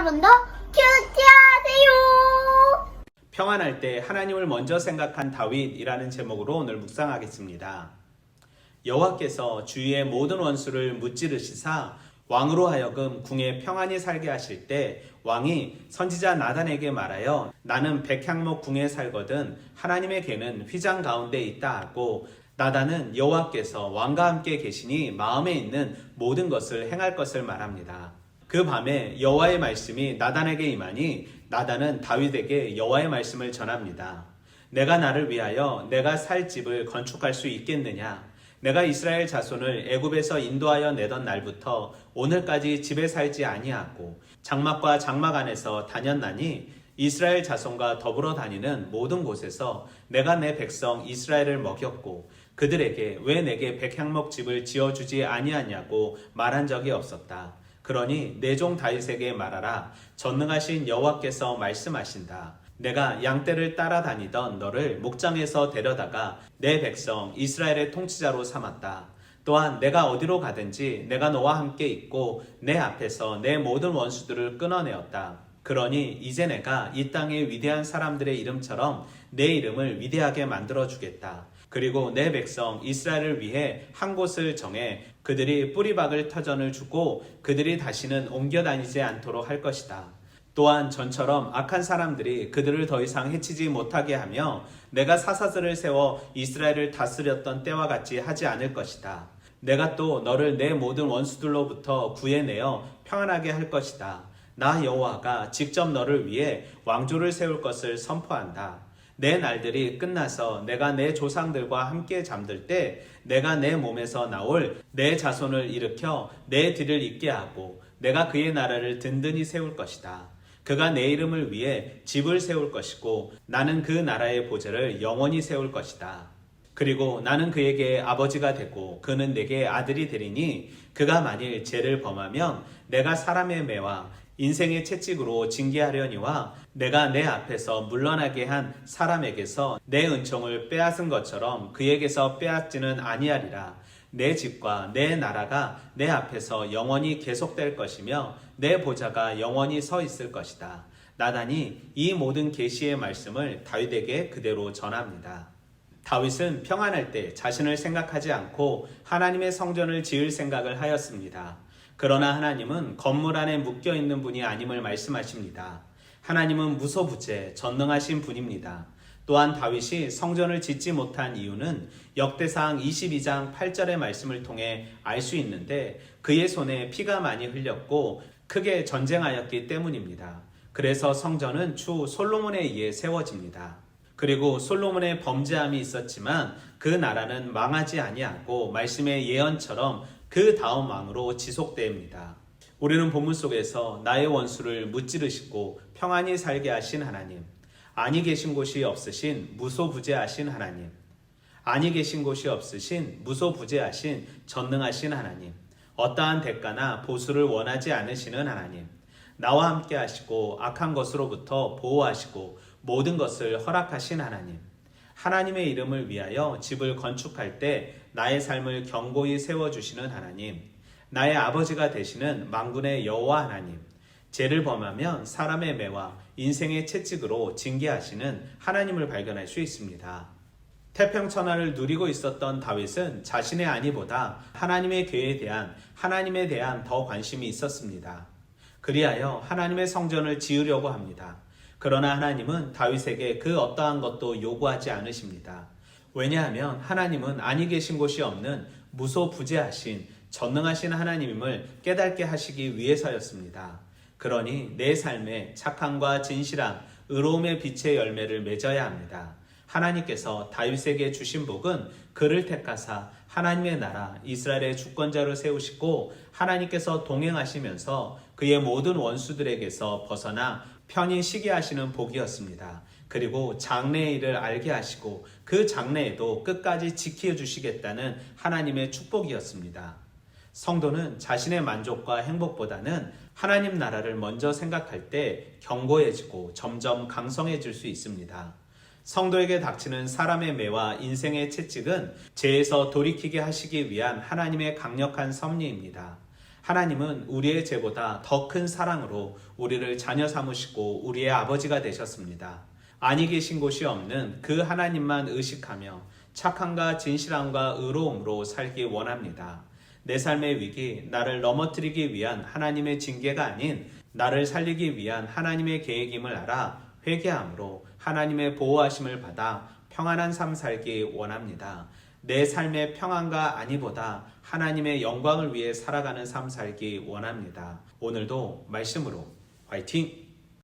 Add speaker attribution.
Speaker 1: 여러분도 큐티하세요.
Speaker 2: 평안할 때 하나님을 먼저 생각한 다윗이라는 제목으로 오늘 묵상하겠습니다. 여호와께서 주위의 모든 원수를 무찌르시사 왕으로 하여금 궁에 평안히 살게 하실 때 왕이 선지자 나단에게 말하여 나는 백향목 궁에 살거든 하나님의 궤는 휘장 가운데 있다 하고 나단은 여호와께서 왕과 함께 계시니 마음에 있는 모든 것을 행할 것을 말합니다. 그 밤에 여호와의 말씀이 나단에게 임하니 나단은 다윗에게 여호와의 말씀을 전합니다. 내가 나를 위하여 내가 살 집을 건축할 수 있겠느냐? 내가 이스라엘 자손을 애굽에서 인도하여 내던 날부터 오늘까지 집에 살지 아니하고 장막과 장막 안에서 다녔나니 이스라엘 자손과 더불어 다니는 모든 곳에서 내가 내 백성 이스라엘을 먹였고 그들에게 왜 내게 백향목 집을 지어주지 아니하냐고 말한 적이 없었다. 그러니 내 종 다윗에게 말하라. 전능하신 여호와께서 말씀하신다. 내가 양떼를 따라다니던 너를 목장에서 데려다가 내 백성 이스라엘의 통치자로 삼았다. 또한 내가 어디로 가든지 내가 너와 함께 있고 내 앞에서 내 모든 원수들을 끊어내었다. 그러니 이제 내가 이 땅의 위대한 사람들의 이름처럼 내 이름을 위대하게 만들어주겠다. 그리고 내 백성 이스라엘을 위해 한 곳을 정해 그들이 뿌리박을 터전을 주고 그들이 다시는 옮겨 다니지 않도록 할 것이다. 또한 전처럼 악한 사람들이 그들을 더 이상 해치지 못하게 하며 내가 사사들을 세워 이스라엘을 다스렸던 때와 같이 하지 않을 것이다. 내가 또 너를 내 모든 원수들로부터 구해내어 평안하게 할 것이다. 나 여호와가 직접 너를 위해 왕조를 세울 것을 선포한다. 내 날들이 끝나서 내가 내 조상들과 함께 잠들 때 내가 내 몸에서 나올 내 자손을 일으켜 내 뒤를 잇게 하고 내가 그의 나라를 든든히 세울 것이다. 그가 내 이름을 위해 집을 세울 것이고 나는 그 나라의 보좌를 영원히 세울 것이다. 그리고 나는 그에게 아버지가 되고 그는 내게 아들이 되리니 그가 만일 죄를 범하면 내가 사람의 매와 인생의 채찍으로 징계하려니와 내가 내 앞에서 물러나게 한 사람에게서 내 은총을 빼앗은 것처럼 그에게서 빼앗지는 아니하리라. 내 집과 내 나라가 내 앞에서 영원히 계속될 것이며 내 보좌가 영원히 서 있을 것이다. 나단이 이 모든 계시의 말씀을 다윗에게 그대로 전합니다. 다윗은 평안할 때 자신을 생각하지 않고 하나님의 성전을 지을 생각을 하였습니다. 그러나 하나님은 건물 안에 묶여있는 분이 아님을 말씀하십니다. 하나님은 무소부재 전능하신 분입니다. 또한 다윗이 성전을 짓지 못한 이유는 역대상 22장 8절의 말씀을 통해 알 수 있는데 그의 손에 피가 많이 흘렸고 크게 전쟁하였기 때문입니다. 그래서 성전은 주 솔로몬에 의해 세워집니다. 그리고 솔로몬의 범죄함이 있었지만 그 나라는 망하지 아니하고 말씀의 예언처럼 그 다음 왕으로 지속됩니다. 우리는 본문 속에서 나의 원수를 무찌르시고 평안히 살게 하신 하나님, 아니 계신 곳이 없으신 무소부재하신 하나님, 아니 계신 곳이 없으신 무소부재하신 전능하신 하나님, 어떠한 대가나 보수를 원하지 않으시는 하나님, 나와 함께 하시고 악한 것으로부터 보호하시고 모든 것을 허락하신 하나님, 하나님의 이름을 위하여 집을 건축할 때 나의 삶을 견고히 세워주시는 하나님, 나의 아버지가 되시는 만군의 여호와 하나님, 죄를 범하면 사람의 매와 인생의 채찍으로 징계하시는 하나님을 발견할 수 있습니다. 태평천하를 누리고 있었던 다윗은 자신의 안위보다 하나님의 궤에 대한 하나님에 대한 더 관심이 있었습니다. 그리하여 하나님의 성전을 지으려고 합니다. 그러나 하나님은 다윗에게 그 어떠한 것도 요구하지 않으십니다. 왜냐하면 하나님은 아니 계신 곳이 없는 무소부재하신 전능하신 하나님임을 깨닫게 하시기 위해서였습니다. 그러니 내 삶에 착함과 진실함, 의로움의 빛의 열매를 맺어야 합니다. 하나님께서 다윗에게 주신 복은 그를 택하사 하나님의 나라 이스라엘의 주권자로 세우시고 하나님께서 동행하시면서 그의 모든 원수들에게서 벗어나 편히 쉬게 하시는 복이었습니다. 그리고 장래의 일을 알게 하시고 그 장래에도 끝까지 지켜주시겠다는 하나님의 축복이었습니다. 성도는 자신의 만족과 행복보다는 하나님 나라를 먼저 생각할 때 견고해지고 점점 강성해질 수 있습니다. 성도에게 닥치는 사람의 매와 인생의 채찍은 죄에서 돌이키게 하시기 위한 하나님의 강력한 섭리입니다. 하나님은 우리의 죄보다 더 큰 사랑으로 우리를 자녀 삼으시고 우리의 아버지가 되셨습니다. 아니 계신 곳이 없는 그 하나님만 의식하며 착함과 진실함과 의로움으로 살기 원합니다. 내 삶의 위기, 나를 넘어뜨리기 위한 하나님의 징계가 아닌 나를 살리기 위한 하나님의 계획임을 알아 회개함으로 하나님의 보호하심을 받아 평안한 삶 살기 원합니다. 내 삶의 평안과 안위보다 하나님의 영광을 위해 살아가는 삶 살기 원합니다. 오늘도 말씀으로 화이팅!